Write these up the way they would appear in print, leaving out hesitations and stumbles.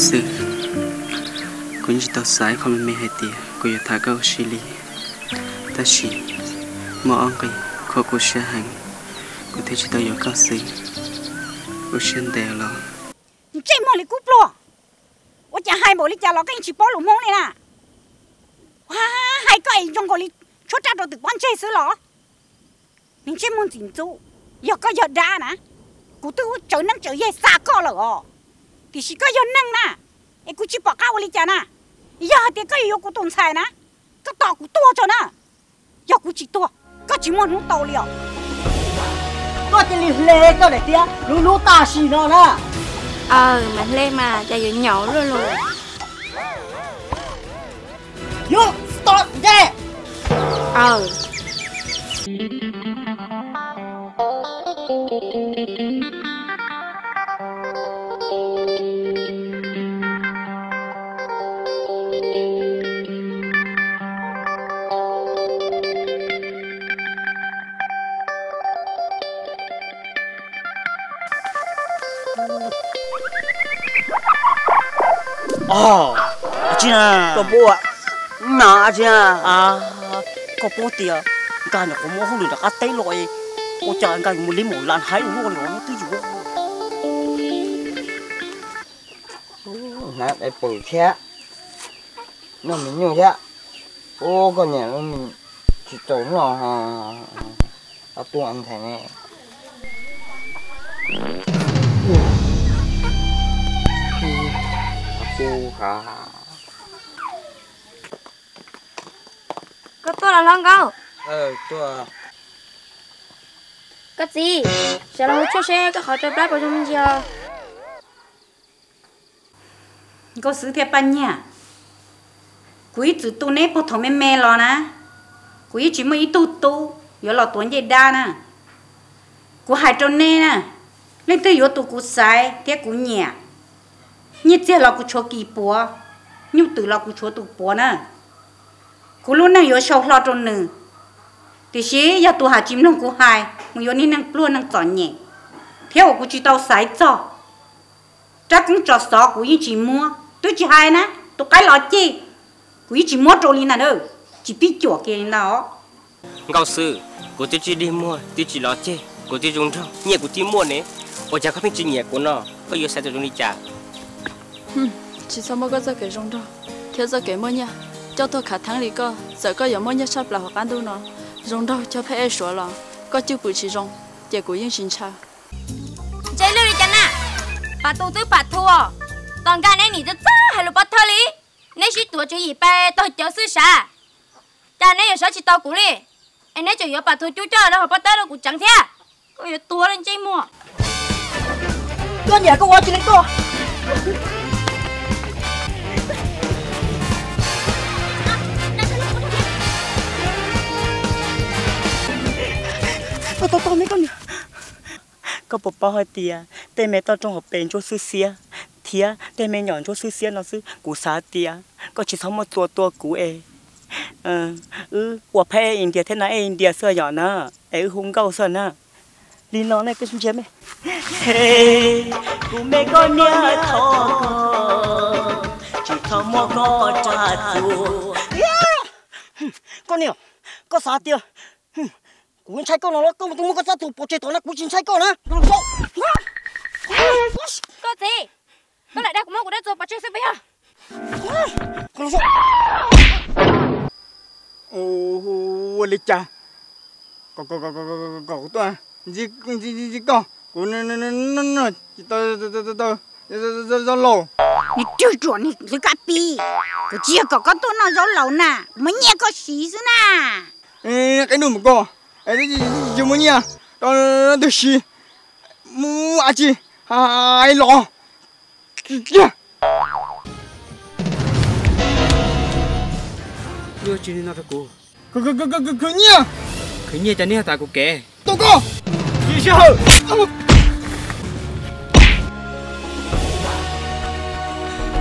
sự cũng chỉ tao sai không mẹ hay tiệt cũng thả câu xử lý ta chỉ mà ông cái khó cố sẽ hành cũng thấy chỉ tao có câu sự cũng xuyên đều rồi chơi mồi li cúp lo 我讲还冇你家老跟去包龙梦哩啦，哇，还个用过你出扎到对关这事了，你这么紧走，要个要打呢，กู都走能走也三个了哦，第四个要能呐，哎，กู去报告我哩家呐，要点个有กู动菜呢，个大กู多着呢，要กู去多，个就么弄到了。có cái liều lê có để tía lú lú ta xì nó nè mình lên mà chạy dữ nhậu luôn luôn yo stop there chị à, có bố ạ mà chị có bố tiệt, cái này có mua không được đặt tay rồi, cô chờ cái một lim một lần hai uống rồi nó tới rồi. nãy để bự thế nó mình nhiều thế ô con nhà nó mình chỉ tối nó ở tuần ăn thế này cô hả có tôi là long câu tôi cái gì sẽ là cho xe cái họ cho đáp vào trong mình chưa có sự thiệt ban nha quý chủ tu nè bộ thằng mẹ lo nè quý chỉ mới tu giờ lo tuấn gì đa nè của hai trâu nè nè nên tới giờ tu của sai tiếc của nhẹ như thế là của chúa kỳ bùa như từ là của chúa tu bùa nè của lúc này giờ sau lo trâu nữ thì xí giờ tu hạt chim nông của hai mà giờ nên năng luôn năng chọn nhẹ theo của chỉ tao sai cho chắc cũng cho sọ của chỉ mua tôi chỉ hai nè tôi cái lọ chi của chỉ mua trâu linh nè đâu chỉ biết chuột kia nào câu sự của tôi chỉ đi mua tôi chỉ lo chơi của tôi dùng trong nhẹ của tôi mua nè ở nhà có bên chỉ nhẹ của nó có yêu sai tôi dùng đi trả chỉ sau mỗi cái giờ cái rong đó thiếu giờ cái mỗi nha cho tôi cả tháng đi cơ giờ có giờ mỗi nha sắp là học ăn đâu nó rong đó cho phải ai sửa là có chịu bự chỉ rong để của những sinh cha chơi lưu đi chăng à bà tu tứ bà thua toàn cái này nhỉ cho cha hay là bắt thơ lý nếu chỉ tuổi chơi gì bé tôi chờ sư sa cha nếu giờ chỉ tao cũ đi anh nếu chỉ giờ bà thua chú cho đâu bắt tới đâu cũng chẳng thế có giờ tua lên chơi mua con nhà con chỉ lấy con Tao mấy con có bố bao hơi tiệt, tay mẹ tao trong học bền cho sư xía, thía tay mẹ nhọn cho sư xía nó sư cú xá tiệt, có chỉ sống một tua cú我拍印度天哪印度色样呢，红高色呢，你拿那个什么姐妹？嘿，我没个娘头，只他妈个扎住。con nhiều, có sao tiêu? Cú chạy con nó con tụi có sao tụi bỏ chạy tụi nó cú chạy con á. có gì có lại đây của nó rồi bỏ chạy xe bây giờ con sao? Ô lịch cha, có tôi gì con, cú nó chỉ tôi lẩu.你就说你这个逼，我这个都那肉老呢，没捏个西子呢。cái núm một con, cái gì mà nhỉ? Đó được gì? Mua gì? Ai lo? Kìa. đưa chuyện nó phải cô Cứ nhỉ? cứ nhẹ cho nên tại cô kẻ Tôi có. Gì sao?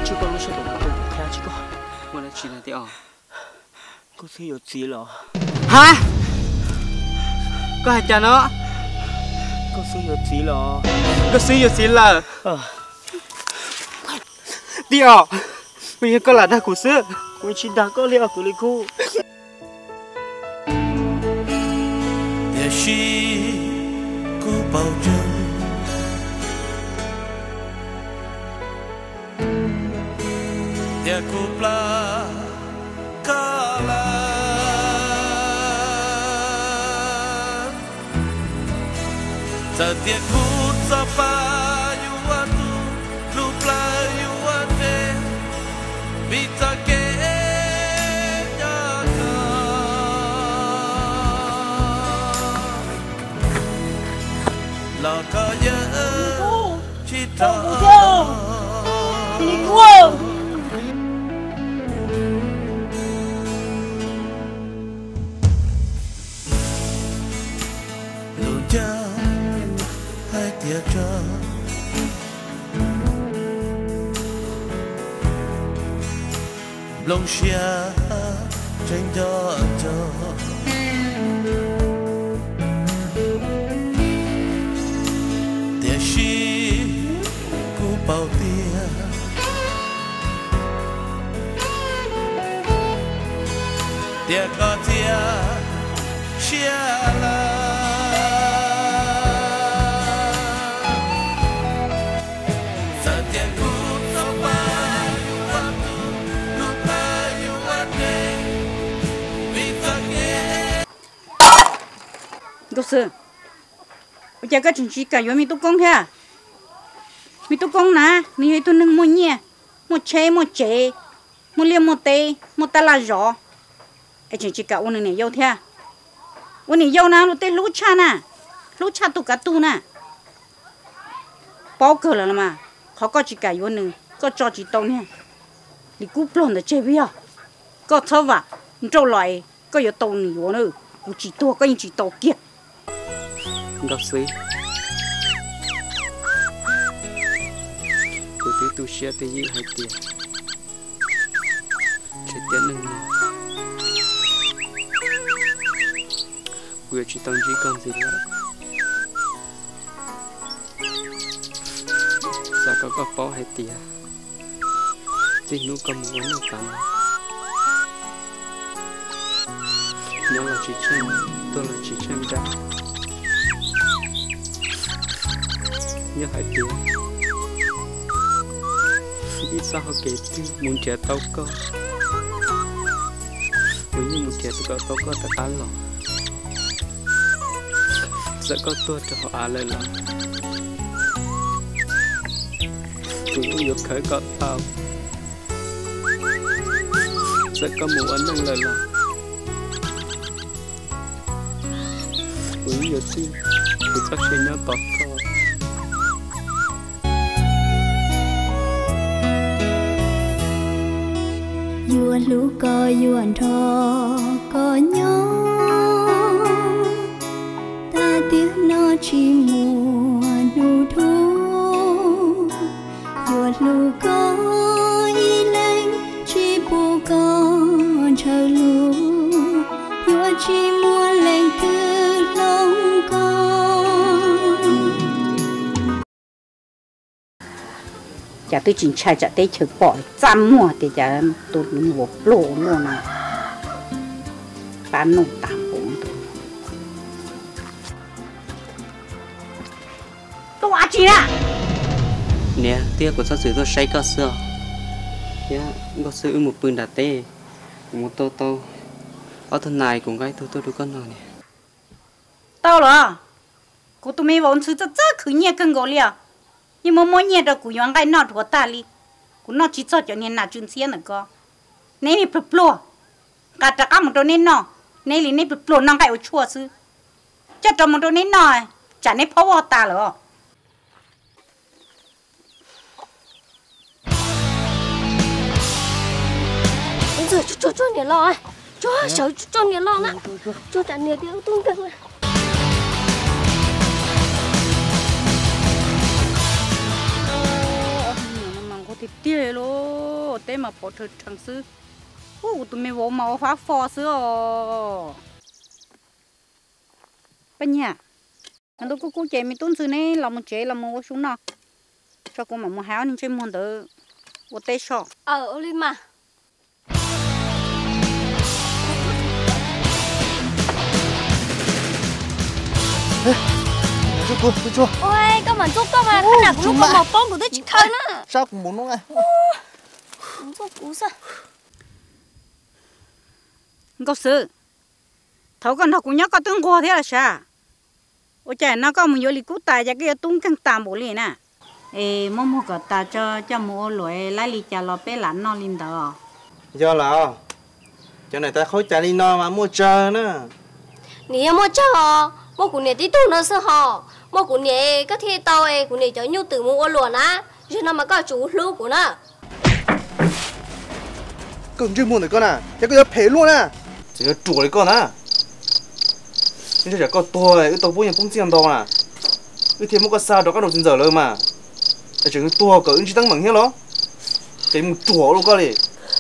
chưa có lúc sau đó tôi theo chỉ có muốn là chuyện này thì có gì ở gì rồi? hả có hạt chả nó có gì ở gì rồi? có gì ở gì là tiêu bây giờ có là đa của xưa cô chỉ đã có liều của cô để khi cô bao trùm để cô pla cả là giờ để cô sa pa lo có nhớ chỉ thở lùi cha hai tia cha lòng xia tranh đó cho tia shi cú bao tia tia có tia xia la có sự, bây giờ các chuyện chỉ cả mình tụi con ha, mình tụi con nè, mình hay tụi nâng mua nhẹ, mua chế, mua liêm mua tê, mua ta là rõ, cái chuyện chỉ cả uống này yêu theo, uống này yêu nè, lúc tê lú cha tụi cả tu nè, bao cờ là mà, họ có chỉ cả uống này, có cho chỉ tông nha, đi cúp luôn để chơi với à, có thơ vả, trâu lại, có yêu tông này uống nữa, cũng chỉ tua, có những chỉ tàu kia. Gặp suy cô tí tu xe tới giữ hai tiền chạy tiền nâng nè cô chỉ tăng chỉ con gì lại sao có bỏ hai tiền chỉ nuôi con một vấn đề tạm nó là chỉ tranh tôi là chỉ tranh ra nhớ hai tiếng biết sao họ kể từ muốn trẻ tao có muốn như muốn trẻ tao có ta cá lò sẽ có tua cho họ à lại lò tụi tôi được khởi có tao sẽ có một ánh năng lại lò muốn nhiều chi tụi chắc sẽ nhớ tao có yuan lũ có yuan thọ có nhớ ta tiếng nó chỉ mùa nụ thu yuan lũ có y lên chỉ bu con chờ lũ yuan chỉ mua lên từ lòng con chả tôi chỉnh chạy chả tới chợ bỏ trăm mua thì chả tôi một lỗ luôn à bán nông tạm bốn tôi ăn gì nè nè tia của sao tôi say có sữa nhá có sữa một bươn đặt tê một tô ở thân này cũng cái tôi được con rồi nè tao rồi cô tụi mình vốn吃这可热更够了nhưng mà mỗi nhà đó cũng用cái nọ của ta đi cũng nó chỉ cho nên là chuyên xe nữa cơ nên là bự bự cả tất cả một đôi nên nọ nên là nên bự bự nó cái ở chua sư cho trong một đôi nên nọ chả nên phô vào ta rồi giờ cho nhẹ lo cho nhẹ lo nè cho chả nhẹ tiếng tung tăng nè thì tiếc luôn, thế mà bỏ thật chẳng sư, tụi mình vô màu phá phò sư à, bên nhà, anh tôi cô chạy mình tôn sư này làm một chế làm một xuống nào, cho cô mà một háo nên chơi một đỡ, 我得说，ô đi mà. Tôi chua. Ôi, có mà chút có mà, cái nào cũng lúc có một bóng của tôi chỉ khơi nữa. Sao cũng muốn nó ngay. Không chút cú sao. có sự, thấu con học cũng nhớ có tương qua thế là sao? Ôi trời, nó có một lý cú tài cho cái tung căng tạm bổ liền nè. Ê, mua cái ta cho mua loại lấy li chả lo bé lạnh nó lên đó. Do là chỗ này ta khối trả đi no mà mua chờ nữa. Nè mua chờ, mua của nè tí tu nó sơ hò, mua của nè có thi tàu ấy của nè cho nhu từ mua luôn á, chứ nó mà có chủ lưu của nó. Còn chưa mua được con à? Chắc có phê luôn à? Chỉ có chủ đấy con à? Nhưng chắc có tôi, cái tàu bún nhà bún chiên đâu à? Cái thêm một cái sao đó các đồ trên giờ luôn mà. Để chừng tua cỡ chỉ tăng bằng hết đó. Cái một chùa luôn con đi.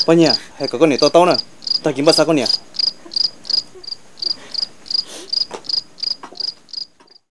Bao nhiêu? Hay có con này to to nè. Ta kiếm bao sao con nhỉ?